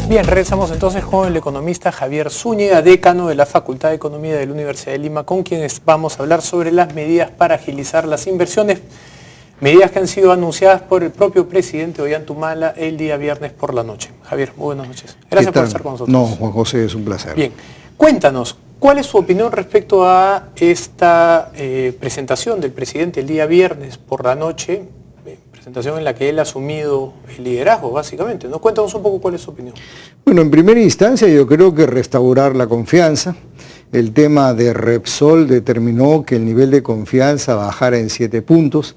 Bien, regresamos entonces con el economista Javier Zúñiga, decano de la Facultad de Economía de la Universidad de Lima, con quienes vamos a hablar sobre las medidas para agilizar las inversiones, medidas que han sido anunciadas por el propio presidente Ollanta el día viernes por la noche. Javier, muy buenas noches. Gracias por estar con nosotros. No, Juan José, es un placer. Bien, cuéntanos, ¿cuál es su opinión respecto a esta presentación del presidente el día viernes por la noche? Presentación en la que él ha asumido el liderazgo, básicamente, ¿no? Cuéntanos un poco cuál es su opinión. Bueno, en primera instancia yo creo que restaurar la confianza. El tema de Repsol determinó que el nivel de confianza bajara en 7 puntos.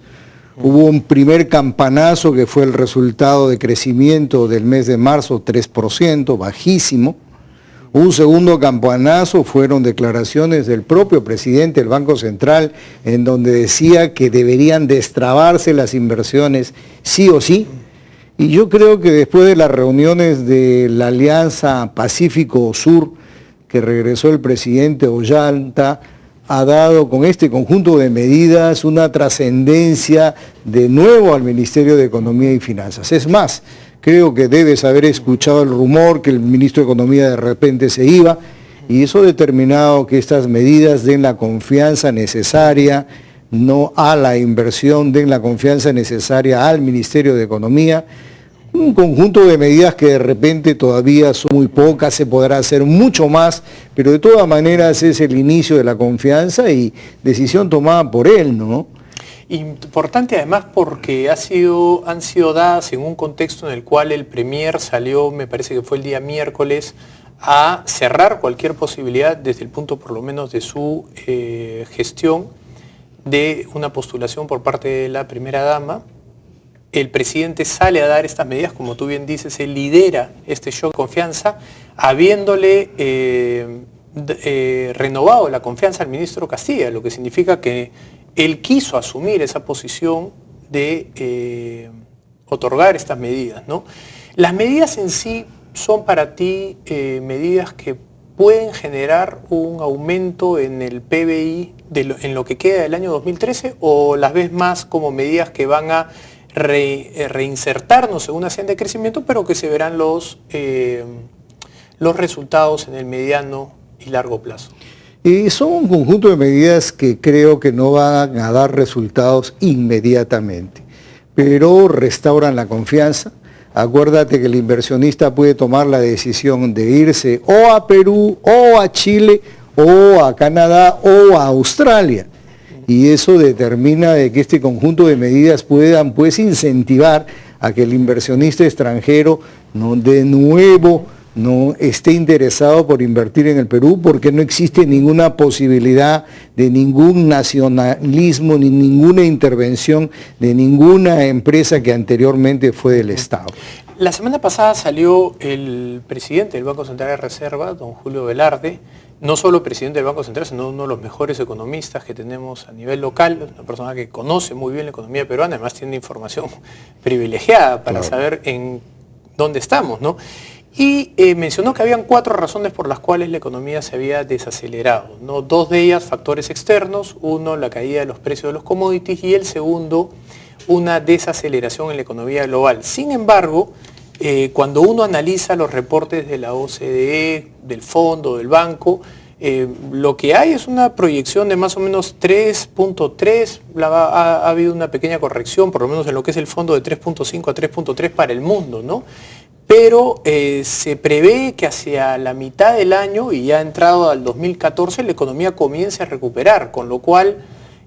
Hubo un primer campanazo que fue el resultado de crecimiento del mes de marzo, 3%, bajísimo. Un segundo campanazo fueron declaraciones del propio presidente del Banco Central, en donde decía que deberían destrabarse las inversiones sí o sí. Y yo creo que después de las reuniones de la Alianza Pacífico Sur, que regresó el presidente Ollanta, ha dado con este conjunto de medidas una trascendencia de nuevo al Ministerio de Economía y Finanzas. Es más, creo que debes haber escuchado el rumor que el ministro de Economía de repente se iba, y eso ha determinado que estas medidas den la confianza necesaria, no a la inversión, den la confianza necesaria al Ministerio de Economía. Un conjunto de medidas que de repente todavía son muy pocas, se podrá hacer mucho más, pero de todas maneras es el inicio de la confianza y decisión tomada por él, ¿no? Importante además porque han sido dadas en un contexto en el cual el Premier salió, me parece que fue el día miércoles, a cerrar cualquier posibilidad desde el punto por lo menos de su gestión de una postulación por parte de la primera dama. El presidente sale a dar estas medidas, como tú bien dices, él lidera este shock de confianza, habiéndole renovado la confianza al ministro Castilla, lo que significa que él quiso asumir esa posición de otorgar estas medidas, ¿no? Las medidas en sí son para ti medidas que pueden generar un aumento en el PBI en lo que queda del año 2013, o las ves más como medidas que van a reinsertarnos en una senda de crecimiento, pero que se verán los resultados en el mediano y largo plazo? Son un conjunto de medidas que creo que no van a dar resultados inmediatamente, pero restauran la confianza. Acuérdate que el inversionista puede tomar la decisión de irse o a Perú, o a Chile, o a Canadá, o a Australia. Y eso determina de que este conjunto de medidas puedan pues incentivar a que el inversionista extranjero de nuevo no esté interesado por invertir en el Perú, porque no existe ninguna posibilidad de ningún nacionalismo ni ninguna intervención de ninguna empresa que anteriormente fue del Estado. La semana pasada salió el presidente del Banco Central de Reserva, don Julio Velarde, no solo presidente del Banco Central, sino uno de los mejores economistas que tenemos a nivel local, una persona que conoce muy bien la economía peruana, además tiene información privilegiada para saber en dónde estamos, ¿no? Y mencionó que habían 4 razones por las cuales la economía se había desacelerado, ¿no? 2 de ellas factores externos, uno la caída de los precios de los commodities y el segundo una desaceleración en la economía global. Sin embargo, cuando uno analiza los reportes de la OCDE, del fondo, del banco, lo que hay es una proyección de más o menos 3.3, ha habido una pequeña corrección, por lo menos en lo que es el fondo de 3.5 a 3.3 para el mundo, ¿no? Pero se prevé que hacia la mitad del año, y ya entrado al 2014, la economía comience a recuperar, con lo cual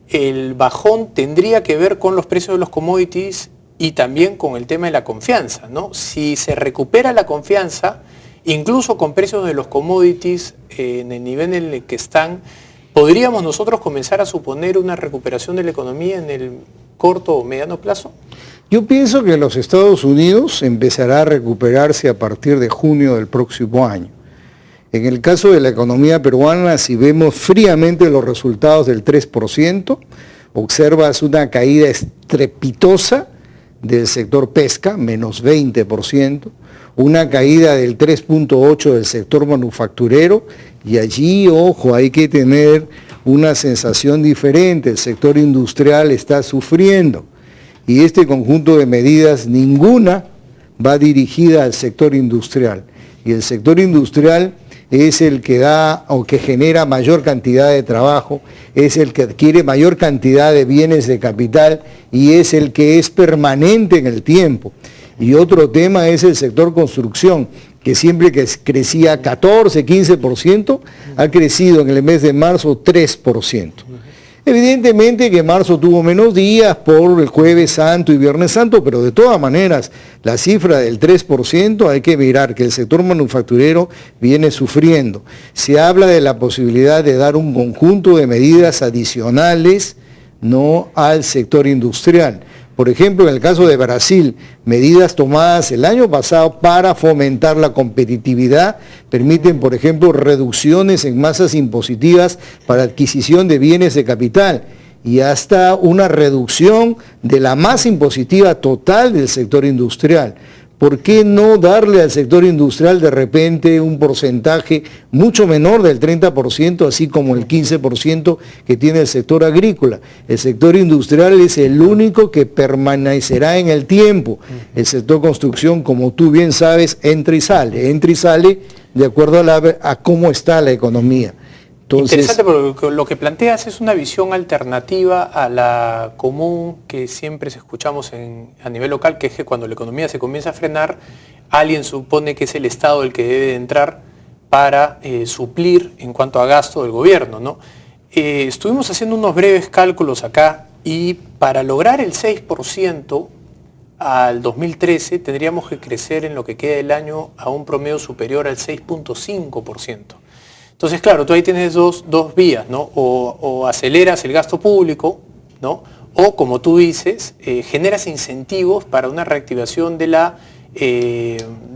el bajón tendría que ver con los precios de los commodities y también con el tema de la confianza, ¿no? Si se recupera la confianza, incluso con precios de los commodities en el nivel en el que están, ¿podríamos nosotros comenzar a suponer una recuperación de la economía en el corto o mediano plazo? Yo pienso que los Estados Unidos empezará a recuperarse a partir de junio del próximo año. En el caso de la economía peruana, si vemos fríamente los resultados del 3%, observas una caída estrepitosa del sector pesca, menos 20%, una caída del 3.8% del sector manufacturero, y allí, ojo, hay que tener una sensación diferente, el sector industrial está sufriendo. Y este conjunto de medidas, ninguna va dirigida al sector industrial. y el sector industrial es el que da o que genera mayor cantidad de trabajo, es el que adquiere mayor cantidad de bienes de capital y es el que es permanente en el tiempo. Y otro tema es el sector construcción, que siempre que crecía 14, 15%, ha crecido en el mes de marzo 3%. Evidentemente que marzo tuvo menos días por el Jueves Santo y Viernes Santo, pero de todas maneras la cifra del 3% hay que mirar que el sector manufacturero viene sufriendo. Se habla de la posibilidad de dar un conjunto de medidas adicionales, no al sector industrial. Por ejemplo, en el caso de Brasil, medidas tomadas el año pasado para fomentar la competitividad permiten, por ejemplo, reducciones en masas impositivas para adquisición de bienes de capital y hasta una reducción de la masa impositiva total del sector industrial. ¿Por qué no darle al sector industrial de repente un porcentaje mucho menor del 30%, así como el 15% que tiene el sector agrícola? El sector industrial es el único que permanecerá en el tiempo. El sector construcción, como tú bien sabes, entra y sale de acuerdo a cómo está la economía. Entonces, interesante, porque lo que planteas es una visión alternativa a la común que siempre escuchamos a nivel local, que es que cuando la economía se comienza a frenar, alguien supone que es el Estado el que debe de entrar para suplir en cuanto a gasto del gobierno, ¿no? Estuvimos haciendo unos breves cálculos acá y para lograr el 6% al 2013 tendríamos que crecer en lo que queda del año a un promedio superior al 6.5%. Entonces, claro, tú ahí tienes dos vías, ¿no? O aceleras el gasto público, ¿no? O, como tú dices, generas incentivos para una reactivación de la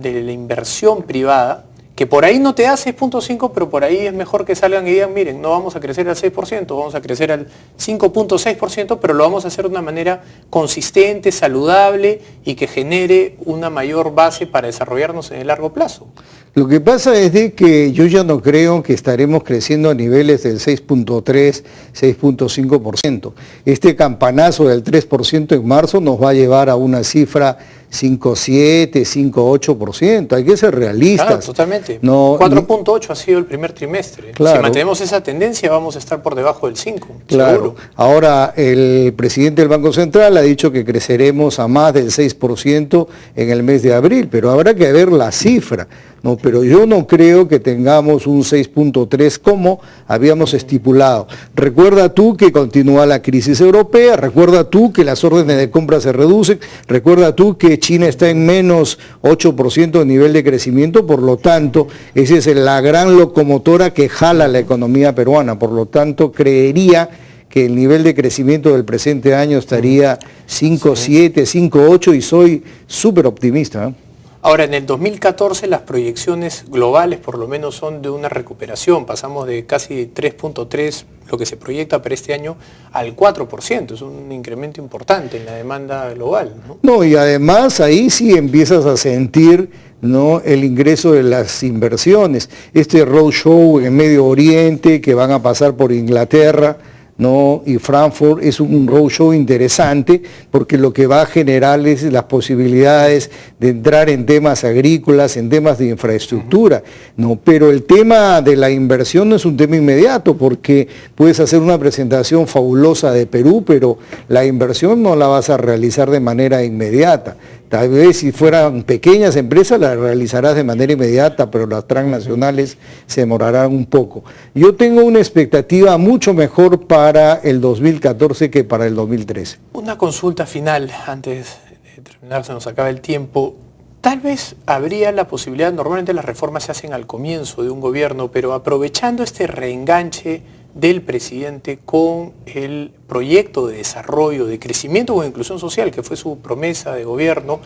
inversión privada, que por ahí no te da 6.5, pero por ahí es mejor que salgan y digan, miren, no vamos a crecer al 6%, vamos a crecer al 5.6%, pero lo vamos a hacer de una manera consistente, saludable y que genere una mayor base para desarrollarnos en el largo plazo. Lo que pasa es de que yo ya no creo que estaremos creciendo a niveles del 6.3, 6.5%. Este campanazo del 3% en marzo nos va a llevar a una cifra 5.7, 5.8%. Hay que ser realistas. Claro, totalmente. No, 4.8 ha sido el primer trimestre. Claro. Si mantenemos esa tendencia vamos a estar por debajo del 5, claro. seguro. Ahora, el presidente del Banco Central ha dicho que creceremos a más del 6% en el mes de abril, pero habrá que ver la cifra. No, pero yo no creo que tengamos un 6.3 como habíamos estipulado. Recuerda tú que continúa la crisis europea, recuerda tú que las órdenes de compra se reducen, recuerda tú que China está en menos 8% de nivel de crecimiento, por lo tanto, esa es la gran locomotora que jala la economía peruana, por lo tanto, creería que el nivel de crecimiento del presente año estaría 5.7, 5.8 y soy súper optimista, ¿eh? Ahora, en el 2014 las proyecciones globales por lo menos son de una recuperación. Pasamos de casi 3.3, lo que se proyecta para este año, al 4%. Es un incremento importante en la demanda global, ¿no? No, y además ahí sí empiezas a sentir, ¿no?, el ingreso de las inversiones. Este roadshow en Medio Oriente que van a pasar por Inglaterra, ¿no?, y Frankfurt es un roadshow interesante porque lo que va a generar es las posibilidades de entrar en temas agrícolas, en temas de infraestructura, ¿no? Pero el tema de la inversión no es un tema inmediato porque puedes hacer una presentación fabulosa de Perú, pero la inversión no la vas a realizar de manera inmediata. Tal vez si fueran pequeñas empresas las realizarás de manera inmediata, pero las transnacionales se demorarán un poco. Yo tengo una expectativa mucho mejor para el 2014 que para el 2013. Una consulta final, antes de terminar, se nos acaba el tiempo. Tal vez habría la posibilidad, normalmente las reformas se hacen al comienzo de un gobierno, pero aprovechando este reenganche del presidente con el proyecto de desarrollo, de crecimiento o inclusión social, que fue su promesa de gobierno,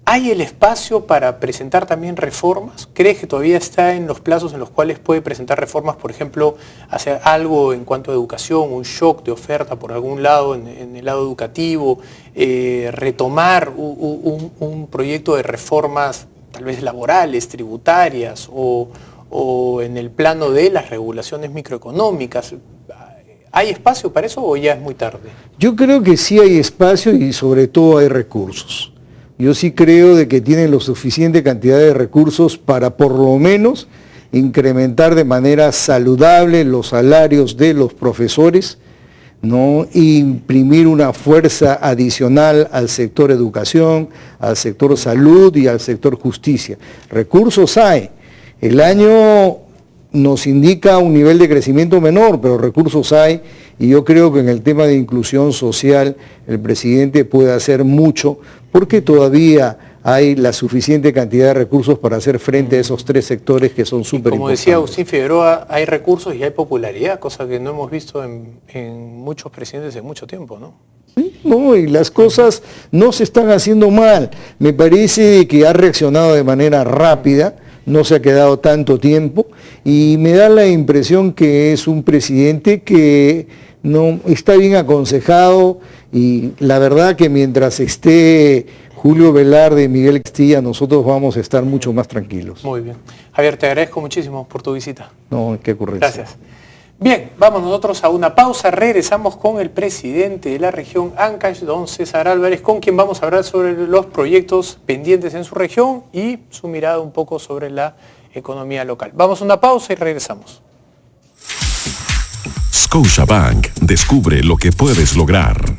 ¿hay el espacio para presentar también reformas? ¿Crees que todavía está en los plazos en los cuales puede presentar reformas, por ejemplo, hacer algo en cuanto a educación, un shock de oferta por algún lado, en el lado educativo, retomar un proyecto de reformas tal vez laborales, tributarias o en el plano de las regulaciones microeconómicas? ¿Hay espacio para eso o ya es muy tarde? Yo creo que sí hay espacio y sobre todo hay recursos. yo sí creo de que tienen la suficiente cantidad de recursos para por lo menos incrementar de manera saludable los salarios de los profesores, ¿no? Imprimir una fuerza adicional al sector educación, al sector salud y al sector justicia. Recursos hay. El año nos indica un nivel de crecimiento menor, pero recursos hay, y yo creo que en el tema de inclusión social el presidente puede hacer mucho, porque todavía hay la suficiente cantidad de recursos para hacer frente a esos tres sectores que son súper importantes. Como decía Agustín Figueroa, hay recursos y hay popularidad, cosa que no hemos visto en muchos presidentes en mucho tiempo, ¿no? No, y las cosas no se están haciendo mal. Me parece que ha reaccionado de manera rápida, no se ha quedado tanto tiempo, y me da la impresión que es un presidente que no está bien aconsejado, y la verdad que mientras esté Julio Velarde y Miguel Castilla, nosotros vamos a estar mucho más tranquilos. Muy bien. Javier, te agradezco muchísimo por tu visita. No, qué ocurrencia. Gracias. Bien, vamos nosotros a una pausa, regresamos con el presidente de la región Ancash, don César Álvarez, con quien vamos a hablar sobre los proyectos pendientes en su región y su mirada un poco sobre la economía local. Vamos a una pausa y regresamos. Scotiabank, descubre lo que puedes lograr.